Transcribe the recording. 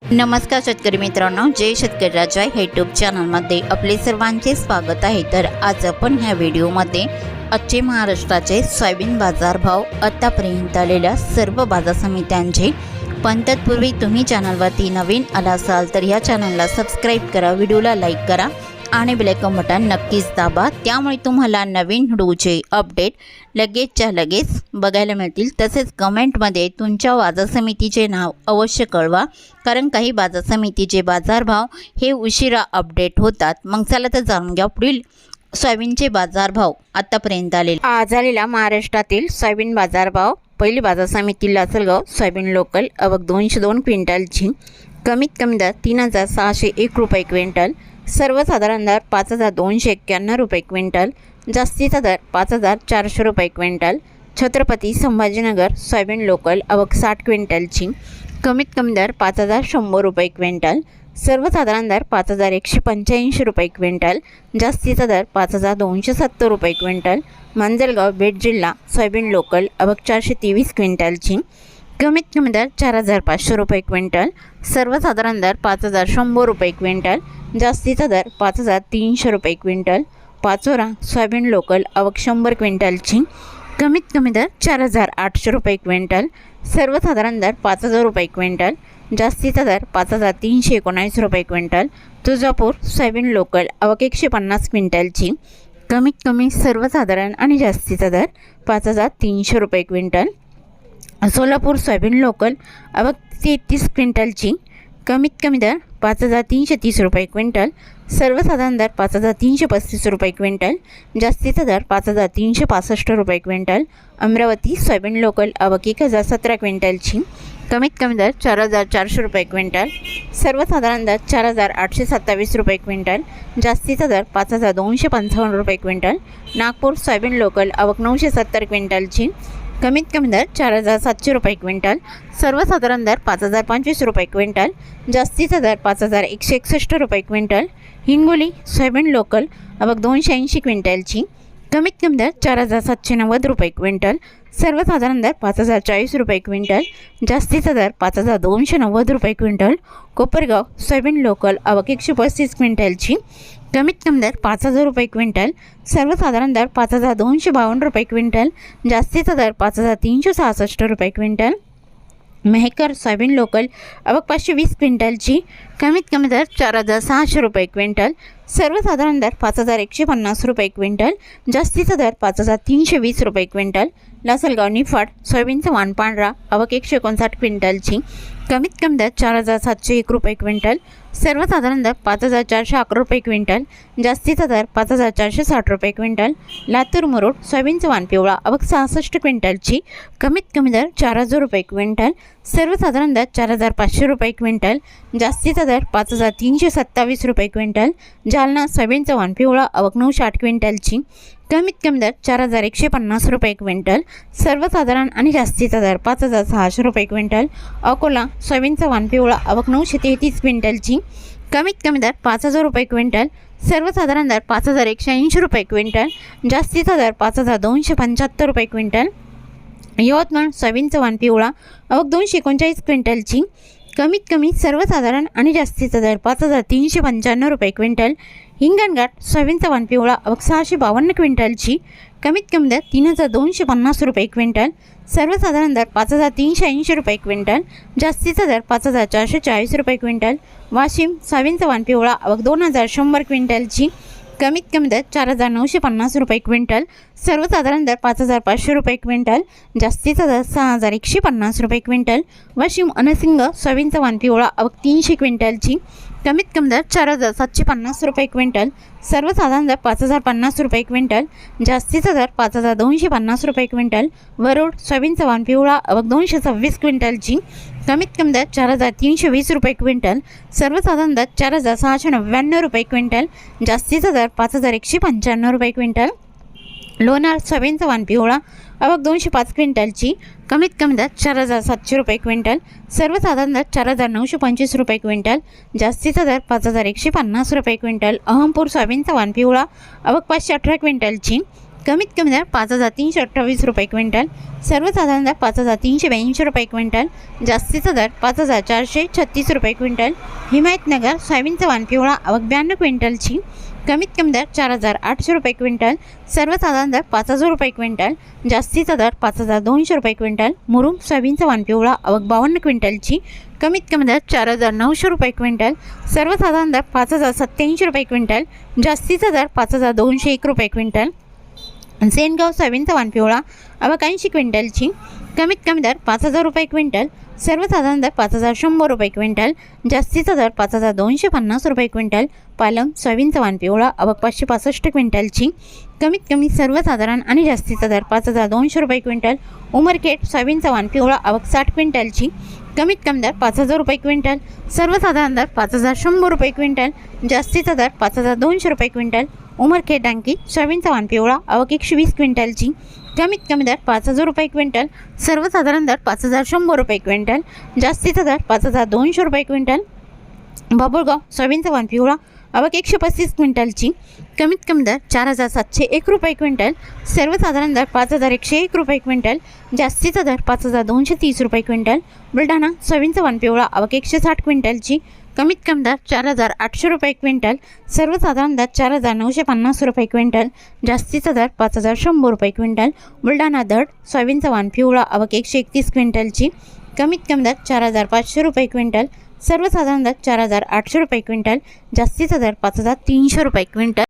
नमस्कार शेतकरी मित्रांनो, जय शेतकरी राजा यूट्यूब चॅनलमध्ये आपले सर्वांचे स्वागत आहे। तर आज आपण ह्या व्हिडिओमध्ये आजचे महाराष्ट्राचे सोयाबीन बाजारभाव, आतापर्यंत आलेल्या सर्व बाजार समित्यांचे, पण तत्पूर्वी तुम्ही चॅनलवरती नवीन आला असाल तर या चॅनलला सबस्क्राईब करा, व्हिडिओला लाईक करा आणि बेल आयकॉन बटन नक्कीच दाबा, त्यामुळे तुम्हाला नवीन व्हिडिओचे अपडेट लगेचच्या लगेच बघायला मिळतील। तसेच कमेंटमध्ये तुमच्या बाजार समितीचे नाव अवश्य कळवा, कारण काही बाजार समितीचे बाजारभाव हे उशिरा अपडेट होतात। मग चला तर जाणून घ्या पुढील सोयाबीनचे बाजारभाव आतापर्यंत आज आलेला महाराष्ट्रातील सोयाबीन बाजारभाव। पहिली बाजार समिती लासलगाव सोयाबीन लोकल आवक 202 क्विंटलची, कमीत कमी दर 3601 रुपये क्विंटल, सर्वसाधारण दर 5291 रुपये क्विंटल, जास्तीचा दर 5400 रुपये quintal. Chhatrapati Sambhajinagar soybean local आवक 60 क्विंटलची, कमीत कमी दर 5100 रुपये क्विंटल, सर्वसाधारण दर 5185 रुपये क्विंटल, जास्तीचा दर 5270 रुपये क्विंटल। मांजलगाव बीड जिल्हा सोयाबीन लोकल आवक 423 क्विंटलची, कमीत कमी दर 4500 रुपये क्विंटल, सर्वसाधारण दर 5100 रुपये क्विंटल, जास्तीचा दर 5300 रुपये क्विंटल। पाचोरा सोयाबीन लोकल आवक 100 क्विंटलची, कमीत कमी दर 4800 रुपये क्विंटल, सर्वसाधारण दर 5000 रुपये क्विंटल, जास्तीचा दर 5319 रुपये क्विंटल। तुळजापूर सोयाबीन लोकल आवक 150 क्विंटलची, कमीत कमी सर्वसाधारण आणि जास्तीचा दर 5300 रुपये क्विंटल। सोलापूर सोयाबीन लोकल आवक 33 क्विंटलची, कमीत कमी दर 5330 रुपये क्विंटल, सर्वसाधारण दर 5335 रुपये क्विंटल, जास्तीचा दर 5365 रुपये क्विंटल। अमरावती सोयाबीन लोकल आवक 1017 क्विंटलची, कमीत कमी दर 4400 रुपये क्विंटल, सर्वसाधारण दर 4827 रुपये क्विंटल, जास्तीचा दर 5255 रुपये क्विंटल। नागपूर सोयाबीन लोकल आवक 970 क्विंटलची, कमीत कमी दर 4700 रुपये क्विंटल, सर्वसाधारण दर 5025 रुपये क्विंटल, जास्तीचा दर 5161 रुपये क्विंटल। हिंगोली सोयाबीन लोकल आवक 280 क्विंटलची, कमीत कमी दर 4790 रुपये क्विंटल, सर्वसाधारण दर 5040 रुपये क्विंटल, जास्तीचा दर 5290 रुपये क्विंटल। कोपरगाव सोयाबीन लोकल आवक 135 क्विंटलची, कमीत कमी दर 5000 रुपये क्विंटल, सर्वसाधारण दर 5252 रुपये क्विंटल, जास्तीचा दर 5366 रुपये क्विंटल। मेहकर सोयाबीन लोकल आवक 520 क्विंटलची, कमीत कमी दर 4600 रुपये क्विंटल, सर्वसाधारण दर 5150 रुपये क्विंटल, जास्तीचा दर 5320 रुपये क्विंटल। लासलगाव निफाड सोयाबीनचा वाण पांढरा आवक 159 क्विंटलची, कमीत कमी दर 4701 रुपये क्विंटल, सर्वसाधारण दर 5411 रुपये क्विंटल, जास्तीचा दर 5460 रुपये क्विंटल। लातूर मुरुड सोयाबीनचा वाण पिवळा आवक 66 क्विंटलची, कमीत कमी दर 4000 रुपये क्विंटल, सर्वसाधारण दर 4500 रुपये क्विंटल, जास्तीचा दर 5327 रुपये क्विंटल। जालना सोयाबीनचा वाण पिवळा आवक 960 क्विंटलची, कमीत कमी दर 4150 रुपये क्विंटल, सर्वसाधारण आणि जास्तीचा दर 5600 रुपये क्विंटल। अकोला सोयाबीनचा वाण पिवळा आवक 933 क्विंटलची, कमीत कमी दर 5000 रुपये क्विंटल, सर्वसाधारण दर 5180 रुपये क्विंटल, जास्तीचा दर 5275 रुपये क्विंटल। यवतमाळ सोयाबीनचा वाण पिवळा आवक 239 क्विंटलची, कमीत कमी सर्वसाधारण आणि जास्तीचा दर 5395 रुपये क्विंटल। हिंगणघाट सोयाबीनचा वाण पिवळा आवक 652 क्विंटलची, कमीत कमी दर 3250 रुपये क्विंटल, सर्वसाधारण दर 5380 रुपये क्विंटल, जास्तीचा दर 5440 रुपये क्विंटल। वाशिम सोयाबीनचा वाण पिवळा आवक 2100 क्विंटलची, कमीत कमी दर 4950 रुपये क्विंटल, सर्वसाधारण दर 5500 रुपये क्विंटल, जास्तीचा दर 6150 रुपये क्विंटल। वाशिम अनसिंग सोयाबीनचा वाण पिवळा आवक 300 क्विंटलची, कमीत कमी दर 4750 रुपये क्विंटल, सर्वसाधारण दर 5050 रुपये क्विंटल, जास्तीचा दर 5250 रुपये क्विंटल। वरुड सोयाबीनचा वाण पिवळा आवक 226 क्विंटलची, कमीत कमी दर 4320 रुपये क्विंटल, सर्वसाधारण दर 4699 रुपये क्विंटल, जास्तीचा दर 5195 रुपये क्विंटल। लोणार सोयाबीनचा वाण पिवळा आवक 205 क्विंटलची, कमीत कमी दर 4700 रुपये क्विंटल, सर्वसाधारण दर 4925 रुपये क्विंटल, जास्तीचा दर 5150 रुपये क्विंटल। अहमपूर सोयाबीनचा वाण पिवळा आवक 518 क्विंटलची, कमीत कमी दर 5,328 रुपये क्विंटल, सर्वसाधारण दर 5,382 रुपये क्विंटल, जास्तीचा दर 5,436 रुपये क्विंटल. हिमायतनगर सोयाबीनचा वाण पिवळा आवक 92 क्विंटलची, कमीत कमी दर 4,800 रुपये क्विंटल, सर्वसाधारण दर 5,000 रुपये क्विंटल, जास्तीचा दर 5,200 रुपये क्विंटल. मुरुम सोयाबीनचा वाण पिवळा आवक 52 क्विंटलची, कमीत कमी दर 4,900 रुपये क्विंटल, सर्वसाधारण दर 5,087 रुपये क्विंटल, जास्तीचा दर 5,201 रुपये क्विंटल. सेनगाव सोयाबीनचा वाण पिवळा आवक 80 क्विंटलची, कमीत कमी दर 5,000 रुपये क्विंटल, सर्वसाधारण दर 5,100 रुपये क्विंटल, जास्तीचा दर 5,250 रुपये क्विंटल. पालम सोयाबीनचा वाण पिवळा आवक 565 क्विंटलची, कमीत कमी सर्वसाधारण आणि जास्तीचा दर 5,200 रुपये क्विंटल. उमरखेड सोयाबीनचा वाण पिवळा आवक 60 क्विंटलची, कमीत कमी दर 5,000 रुपये क्विंटल, सर्वसाधारण दर 5,100 रुपये क्विंटल, जास्तीचा दर 5,200 रुपये क्विंटल. उमरखेड डांगी सोयाबीनचा वाण पिवळा आवक 120 क्विंटलची, कमीत कमी दर 5,000 रुपये क्विंटल, सर्वसाधारण दर 5,100 रुपये क्विंटल, जास्तीचा दर 5,200 रुपये क्विंटल. बाबुळगाव सोयाबीनचा वाण पिवळा आवक 135 क्विंटलची, कमीत कमी दर 4,701 रुपये क्विंटल, सर्वसाधारण दर 5,101 रुपये क्विंटल, जास्तीचा दर 5,230 रुपये क्विंटल. बुलढाणा सोयाबीनचा वाण पिवळा आवक 160 क्विंटलची, कमीत कमी दर 4,800 रुपये क्विंटल, सर्वसाधारण दर 4,950 रुपये क्विंटल, जास्तीचा दर 5,100 रुपये क्विंटल. बुलढाणा धड सोयाबीनचा वाण पिवळा आवक 131 क्विंटलची, कमीत कमी दर 4,500 रुपये क्विंटल, सर्वसाधारण दर 4,800 रुपये क्विंटल, जास्तीचा दर 5,300 रुपये क्विंटल.